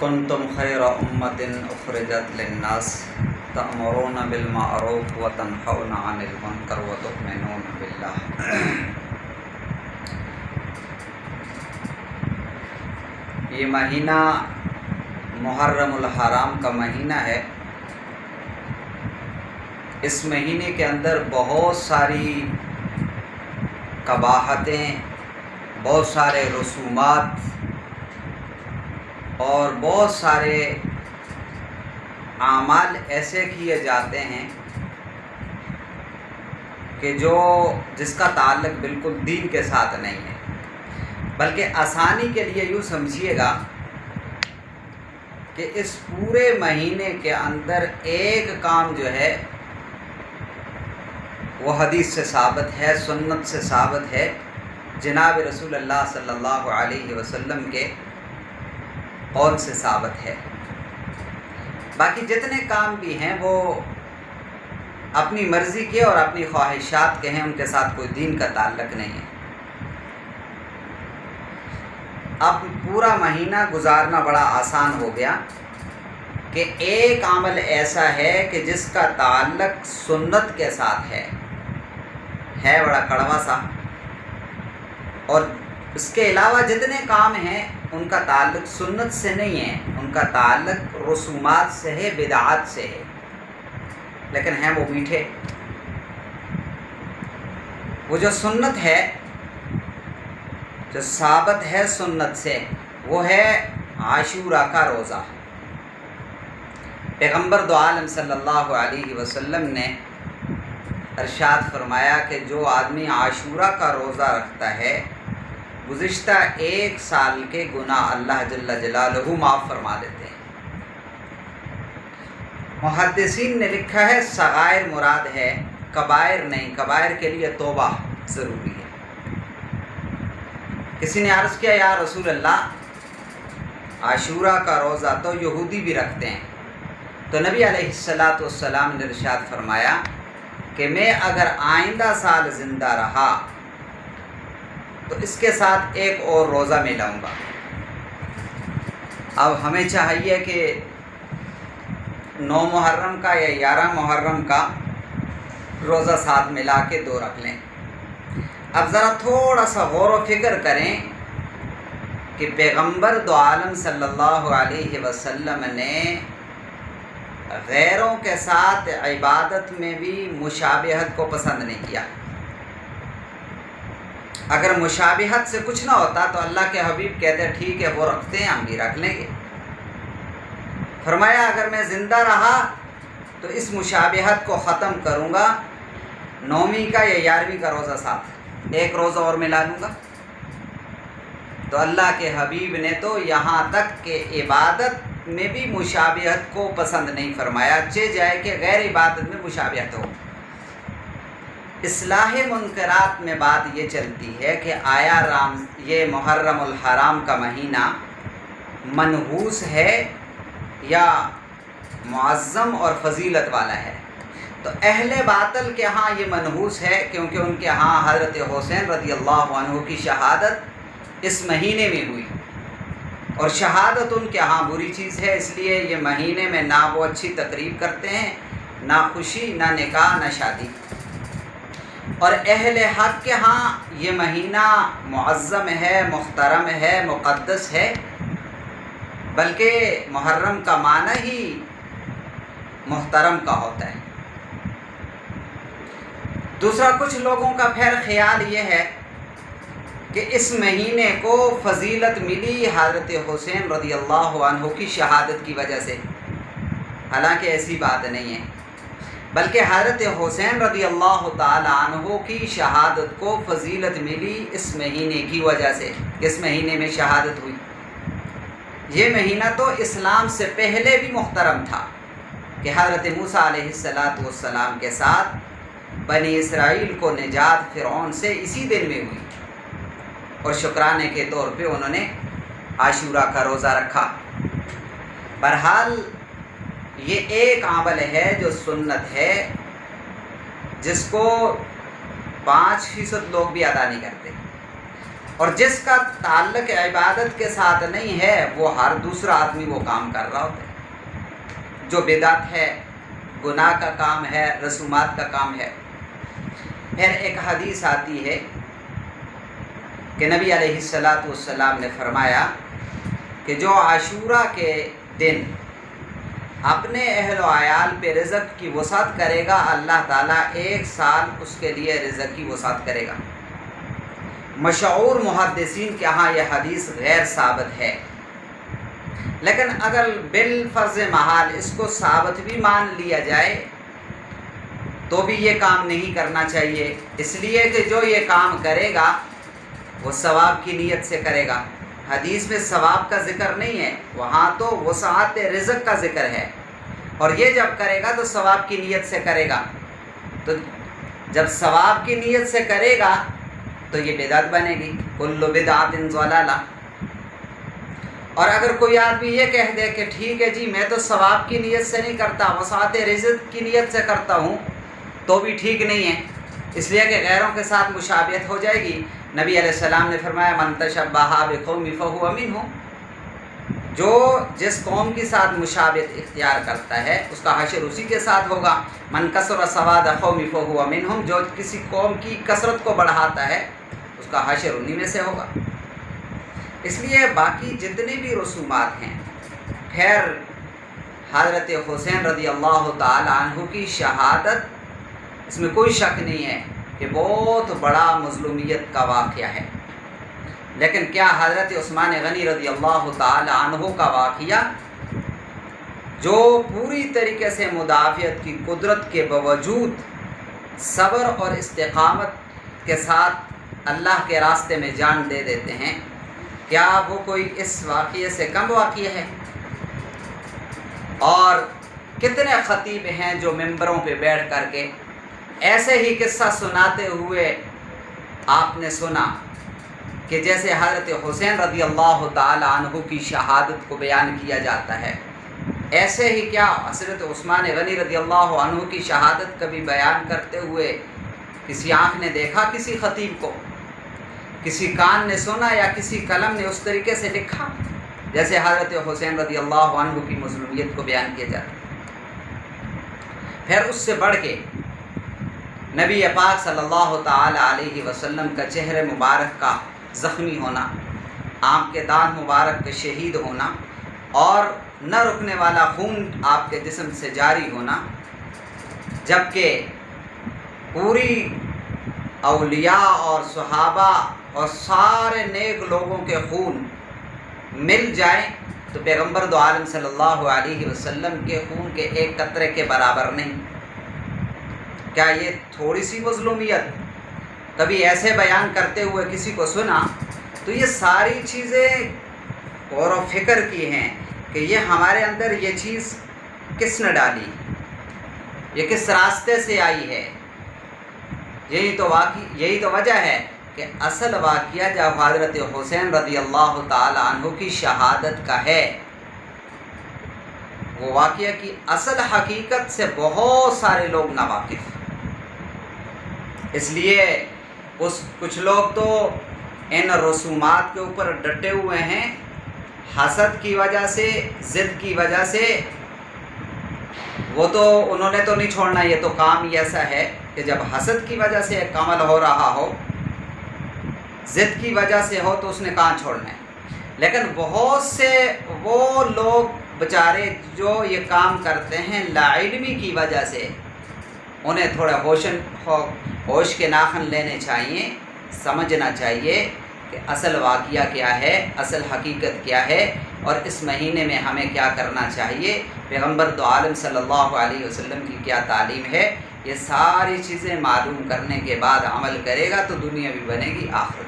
کنتم خیر امۃ اخرجت للناس تأمرون بالمعروف وتنہون عن المنکر وتؤمنون باللہ۔ یہ مہینہ محرم الحرام کا مہینہ ہے۔ اس مہینے کے اندر بہت ساری قباحتیں، بہت سارے رسومات اور بہت سارے اعمال ایسے کیے جاتے ہیں کہ جس کا تعلق بالکل دین کے ساتھ نہیں ہے، بلکہ آسانی کے لیے یوں سمجھیے گا کہ اس پورے مہینے کے اندر ایک کام جو ہے وہ حدیث سے ثابت ہے، سنت سے ثابت ہے، جناب رسول اللہ صلی اللہ علیہ وسلم کے قول سے ثابت ہے۔ باقی جتنے کام بھی ہیں وہ اپنی مرضی کے اور اپنی خواہشات کے ہیں، ان کے ساتھ کوئی دین کا تعلق نہیں ہے۔ اب پورا مہینہ گزارنا بڑا آسان ہو گیا کہ ایک عمل ایسا ہے کہ جس کا تعلق سنت کے ساتھ ہے بڑا کڑوا سا، اور اس کے علاوہ جتنے کام ہیں ان کا تعلق سنت سے نہیں ہے، ان کا تعلق رسومات سے ہے، بدعات سے ہے، لیکن ہیں وہ میٹھے۔ وہ جو سنت ہے، جو ثابت ہے سنت سے، وہ ہے عاشورہ کا روزہ۔ پیغمبر دو عالم صلی اللہ علیہ وسلم نے ارشاد فرمایا کہ جو آدمی عاشورہ کا روزہ رکھتا ہے، گزشتہ 1 سال کے گناہ اللہ جل جلالہ معاف فرما دیتے ہیں۔ محدثین نے لکھا ہے صغائر مراد ہے، کبائر نہیں، کبائر کے لیے توبہ ضروری ہے۔ کسی نے عرض کیا یا رسول اللہ، عاشورہ کا روزہ تو یہودی بھی رکھتے ہیں، تو نبی علیہ السلام نے ارشاد فرمایا کہ میں اگر آئندہ سال زندہ رہا تو اس کے ساتھ ایک اور روزہ میں لاؤں گا۔ اب ہمیں چاہیے کہ 9 محرم کا یا 11 محرم کا روزہ ساتھ ملا کے 2 رکھ لیں۔ اب ذرا تھوڑا سا غور و فکر کریں کہ پیغمبر دو عالم صلی اللہ علیہ وسلم نے غیروں کے ساتھ عبادت میں بھی مشابہت کو پسند نہیں کیا۔ اگر مشابہت سے کچھ نہ ہوتا تو اللہ کے حبیب کہتے ٹھیک ہے وہ رکھتے ہیں، ہم بھی رکھ لیں گے۔ فرمایا اگر میں زندہ رہا تو اس مشابہت کو ختم کروں گا، 9ویں کا یا 11ویں کا روزہ ساتھ ایک روزہ اور ملا لوں گا۔ تو اللہ کے حبیب نے تو یہاں تک کہ عبادت میں بھی مشابہت کو پسند نہیں فرمایا، اچھے جائے کہ غیر عبادت میں مشابہت ہو۔ اصلاح منکرات میں بات یہ چلتی ہے کہ آیا یہ محرم الحرام کا مہینہ منحوس ہے یا معظم اور فضیلت والا ہے؟ تو اہل باطل کے ہاں یہ منحوس ہے، کیونکہ ان کے ہاں حضرت حسین رضی اللہ عنہ کی شہادت اس مہینے میں ہوئی، اور شہادت ان کے ہاں بری چیز ہے، اس لیے یہ مہینے میں نہ وہ اچھی تقریب کرتے ہیں، نہ خوشی، نہ نکاح، نہ شادی۔ اور اہل حق کے ہاں یہ مہینہ معظم ہے، محترم ہے، مقدس ہے، بلکہ محرم کا معنی ہی محترم کا ہوتا ہے۔ دوسرا، کچھ لوگوں کا پھر خیال یہ ہے کہ اس مہینے کو فضیلت ملی حضرت حسین رضی اللہ عنہ کی شہادت کی وجہ سے، حالانکہ ایسی بات نہیں ہے، بلکہ حضرت حسین رضی اللہ تعالی عنہ کی شہادت کو فضیلت ملی اس مہینے کی وجہ سے، اس مہینے میں شہادت ہوئی۔ یہ مہینہ تو اسلام سے پہلے بھی محترم تھا کہ حضرت موسیٰ علیہ السلام کے ساتھ بنی اسرائیل کو نجات فرعون سے اسی دن میں ہوئی، اور شکرانے کے طور پہ انہوں نے عاشورہ کا روزہ رکھا۔ بہرحال یہ ایک عمل ہے جو سنت ہے، جس کو 5% لوگ بھی ادا نہیں کرتے۔ اور جس کا تعلق عبادت کے ساتھ نہیں ہے وہ ہر دوسرا آدمی وہ کام کر رہا ہوتا ہے جو بدعت ہے، گناہ کا کام ہے، رسومات کا کام ہے۔ پھر ایک حدیث آتی ہے کہ نبی علیہ السلام نے فرمایا کہ جو عاشورہ کے دن اپنے اہل و عیال پہ رزق کی وسعت کرے گا، اللہ تعالیٰ 1 سال اس کے لیے رزق کی وسعت کرے گا۔ مشہور محدثین کے ہاں یہ حدیث غیر ثابت ہے، لیکن اگر بالفرض محال اس کو ثابت بھی مان لیا جائے تو بھی یہ کام نہیں کرنا چاہیے، اس لیے کہ جو یہ کام کرے گا وہ ثواب کی نیت سے کرے گا۔ حدیث میں ثواب کا ذکر نہیں ہے، وہاں تو وسعت رزق کا ذکر ہے، اور یہ جب کرے گا تو ثواب کی نیت سے کرے گا۔ تو جب ثواب کی نیت سے کرے گا تو یہ بدعت بنے گی، کل بدعت ضلالہ۔ اور اگر کوئی آدمی یہ کہہ دے کہ ٹھیک ہے جی میں تو ثواب کی نیت سے نہیں کرتا، وسعت رزق کی نیت سے کرتا ہوں، تو بھی ٹھیک نہیں ہے، اس لیے کہ غیروں کے ساتھ مشابہت ہو جائے گی۔ نبی علیہ السلام نے فرمایا من تشبہ بقوم فہو منہم، جو جس قوم کے ساتھ مشابہت اختیار کرتا ہے اس کا حشر اسی کے ساتھ ہوگا۔ من کثر سواد قوم فہو منہم، جو کسی قوم کی کثرت کو بڑھاتا ہے اس کا حشر انہی میں سے ہوگا۔ اس لیے باقی جتنے بھی رسومات ہیں، خیر حضرت حسین رضی اللہ تعالی عنہ کی شہادت، اس میں کوئی شک نہیں ہے کہ بہت بڑا مظلومیت کا واقعہ ہے، لیکن کیا حضرت عثمان غنی رضی اللہ تعالی عنہ کا واقعہ جو پوری طریقے سے مدافعت کی قدرت کے باوجود صبر اور استقامت کے ساتھ اللہ کے راستے میں جان دے دیتے ہیں، کیا وہ کوئی اس واقعے سے کم واقعہ ہے؟ اور کتنے خطیب ہیں جو ممبروں پہ بیٹھ کر کے ایسے ہی قصہ سناتے ہوئے آپ نے سنا کہ جیسے حضرت حسین رضی اللہ تعالی عنہ کی شہادت کو بیان کیا جاتا ہے، ایسے ہی کیا حضرت عثمان غنی رضی اللہ عنہ کی شہادت کبھی بیان کرتے ہوئے کسی آنکھ نے دیکھا کسی خطیب کو، کسی کان نے سنا یا کسی قلم نے اس طریقے سے لکھا جیسے حضرت حسین رضی اللہ عنہ کی مظلومیت کو بیان کیا جاتا ہے؟ پھر اس سے بڑھ کے نبی پاک صلی اللہ تعالی علیہ وسلم کا چہرے مبارک کا زخمی ہونا، آنکھ کے دانت مبارک کے شہید ہونا، اور نہ رکنے والا خون آپ کے جسم سے جاری ہونا، جبکہ پوری اولیاء اور صحابہ اور سارے نیک لوگوں کے خون مل جائیں تو پیغمبر دو عالم صلی اللہ علیہ وسلم کے خون کے ایک قطرے کے برابر نہیں۔ کیا یہ تھوڑی سی مظلومیت کبھی ایسے بیان کرتے ہوئے کسی کو سنا؟ تو یہ ساری چیزیں غور و فکر کی ہیں کہ یہ ہمارے اندر یہ چیز کس نے ڈالی، یہ کس راستے سے آئی ہے۔ یہی تو وجہ ہے کہ اصل واقعہ جب حضرت حسین رضی اللہ تعالی عنہ کی شہادت کا ہے، وہ واقعہ کی اصل حقیقت سے بہت سارے لوگ ناواقف، اس لیے کچھ لوگ تو ان رسومات کے اوپر ڈٹے ہوئے ہیں، حسد کی وجہ سے، ضد کی وجہ سے، وہ تو انہوں نے تو نہیں چھوڑنا، یہ تو کام ہی ایسا ہے کہ جب حسد کی وجہ سے ایک عمل ہو رہا ہو، ضد کی وجہ سے ہو تو اس نے کہاں چھوڑنا ہے۔ لیکن بہت سے وہ لوگ بیچارے جو یہ کام کرتے ہیں لا علمی کی وجہ سے، انہیں تھوڑا ہوش کے ناخن لینے چاہیے، سمجھنا چاہیے کہ اصل واقعہ کیا ہے، اصل حقیقت کیا ہے، اور اس مہینے میں ہمیں کیا کرنا چاہیے، پیغمبر دو عالم صلی اللہ علیہ وسلم کی کیا تعلیم ہے۔ یہ ساری چیزیں معلوم کرنے کے بعد عمل کرے گا تو دنیا بھی بنے گی، آخرت